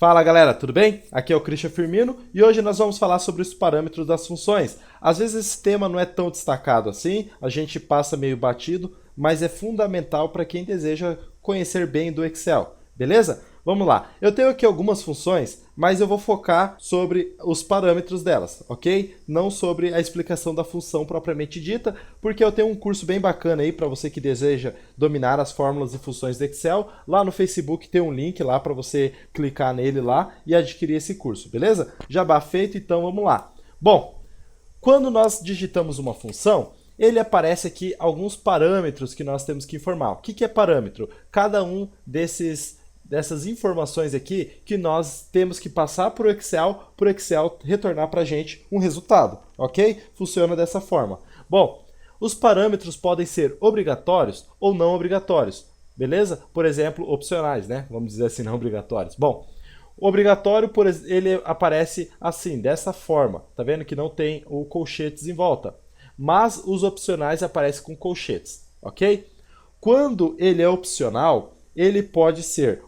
Fala galera, tudo bem? Aqui é o Christian Firmino e hoje nós vamos falar sobre os parâmetros das funções. Às vezes esse tema não é tão destacado assim, a gente passa meio batido, mas é fundamental para quem deseja conhecer bem do Excel, beleza? Vamos lá, eu tenho aqui algumas funções, mas eu vou focar sobre os parâmetros delas, ok? Não sobre a explicação da função propriamente dita, porque eu tenho um curso bem bacana aí para você que deseja dominar as fórmulas e funções do Excel. Lá no Facebook tem um link lá para você clicar nele lá e adquirir esse curso, beleza? Jabá feito, então vamos lá. Bom, quando nós digitamos uma função, ele aparece aqui alguns parâmetros que nós temos que informar. O que é parâmetro? Cada um dessas informações aqui que nós temos que passar para o Excel retornar para a gente um resultado, ok? Funciona dessa forma. Bom, os parâmetros podem ser obrigatórios ou não obrigatórios, beleza? Por exemplo, opcionais, né? Vamos dizer assim, não obrigatórios. Bom, obrigatório, ele aparece assim, dessa forma. Tá vendo que não tem o colchetes em volta. Mas os opcionais aparecem com colchetes, ok? Quando ele é opcional, ele pode ser,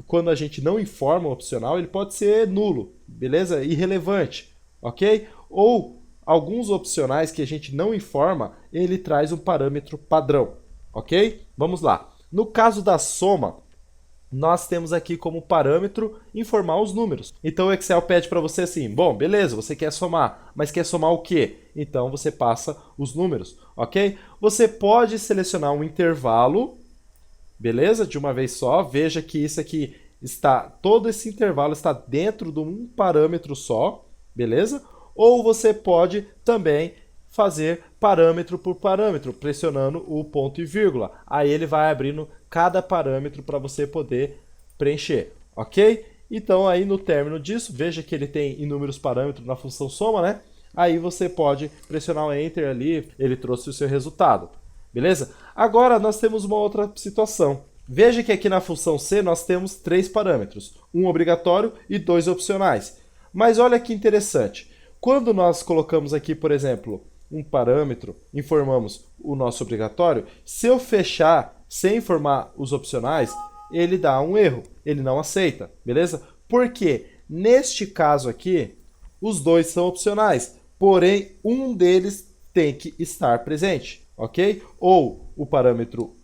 quando a gente não informa o opcional, ele pode ser nulo, beleza? Irrelevante, ok? Ou alguns opcionais que a gente não informa, ele traz um parâmetro padrão, ok? Vamos lá. No caso da soma, nós temos aqui como parâmetro informar os números. Então o Excel pede para você assim, bom, beleza, você quer somar, mas quer somar o quê? Então você passa os números, ok? Você pode selecionar um intervalo, beleza? De uma vez só, veja que isso aqui todo esse intervalo está dentro de um parâmetro só, beleza? Ou você pode também fazer parâmetro por parâmetro, pressionando o ponto e vírgula. Aí ele vai abrindo cada parâmetro para você poder preencher, ok? Então aí no término disso, veja que ele tem inúmeros parâmetros na função soma, né? Aí você pode pressionar o Enter ali, ele trouxe o seu resultado. Beleza? Agora nós temos uma outra situação. Veja que aqui na função C nós temos 3 parâmetros, um obrigatório e 2 opcionais. Mas olha que interessante. Quando nós colocamos aqui, por exemplo, um parâmetro, informamos o nosso obrigatório, se eu fechar sem informar os opcionais, ele dá um erro, ele não aceita, beleza? Porque neste caso aqui, os dois são opcionais, porém um deles tem que estar presente. Ok? Ou o parâmetro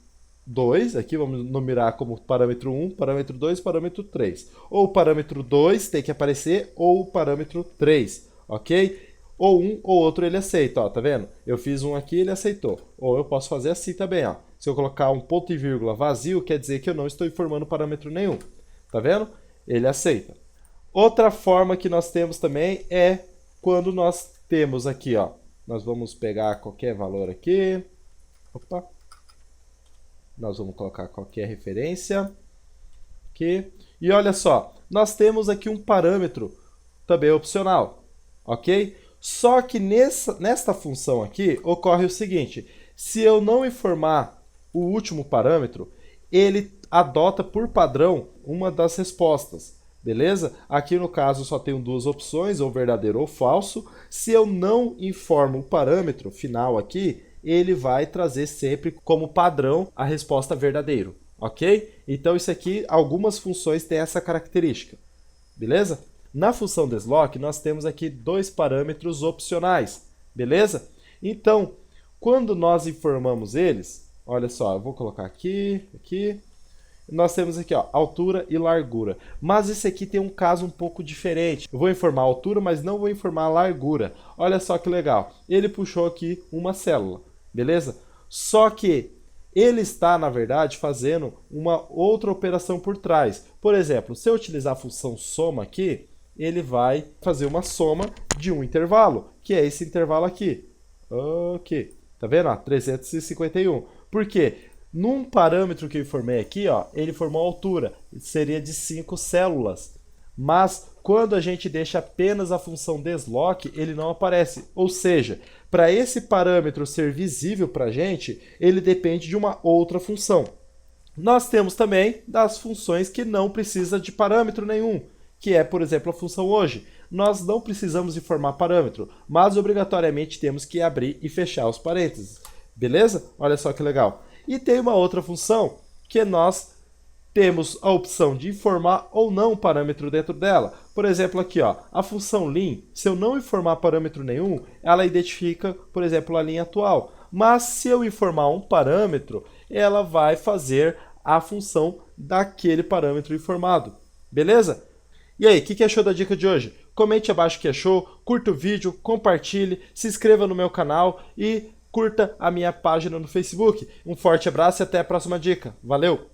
2, aqui vamos numerar como parâmetro 1, parâmetro 2, parâmetro 3. Ou o parâmetro 2 tem que aparecer, ou o parâmetro 3, ok? Ou um ou outro ele aceita, ó, tá vendo? Eu fiz um aqui, ele aceitou. Ou eu posso fazer assim também, ó. Se eu colocar um ponto e vírgula vazio, quer dizer que eu não estou informando parâmetro nenhum. Tá vendo? Ele aceita. Outra forma que nós temos também é quando nós temos aqui, ó. Nós vamos pegar qualquer valor aqui. Opa. Nós vamos colocar qualquer referência. Aqui. E olha só, nós temos aqui um parâmetro também opcional. Ok? Só que nesta função aqui ocorre o seguinte. Se eu não informar o último parâmetro, ele adota por padrão uma das respostas. Beleza? Aqui no caso só tenho duas opções, ou verdadeiro ou falso. Se eu não informo o parâmetro final aqui, ele vai trazer sempre como padrão a resposta verdadeiro, ok? Então isso aqui, algumas funções têm essa característica, beleza? Na função desloc, nós temos aqui 2 parâmetros opcionais, beleza? Então, quando nós informamos eles, olha só, eu vou colocar aqui, nós temos aqui, ó, altura e largura. Mas esse aqui tem um caso um pouco diferente. Eu vou informar a altura, mas não vou informar a largura. Olha só que legal. Ele puxou aqui uma célula, beleza? Só que ele está, na verdade, fazendo uma outra operação por trás. Por exemplo, se eu utilizar a função soma aqui, ele vai fazer uma soma de um intervalo, que é esse intervalo aqui. Ok. Tá vendo? Ó, 351. Por quê? Num parâmetro que eu informei aqui, ó, ele formou a altura, seria de 5 células. Mas quando a gente deixa apenas a função desloc, ele não aparece. Ou seja, para esse parâmetro ser visível para a gente, ele depende de uma outra função. Nós temos também das funções que não precisa de parâmetro nenhum, que é, por exemplo, a função hoje. Nós não precisamos informar parâmetro, mas obrigatoriamente temos que abrir e fechar os parênteses. Beleza? Olha só que legal. E tem uma outra função que nós temos a opção de informar ou não parâmetro dentro dela. Por exemplo, aqui, ó, a função lim, se eu não informar parâmetro nenhum, ela identifica, por exemplo, a linha atual. Mas se eu informar um parâmetro, ela vai fazer a função daquele parâmetro informado. Beleza? E aí, o que achou da dica de hoje? Comente abaixo o que achou, curta o vídeo, compartilhe, se inscreva no meu canal e curta a minha página no Facebook. Um forte abraço e até a próxima dica. Valeu!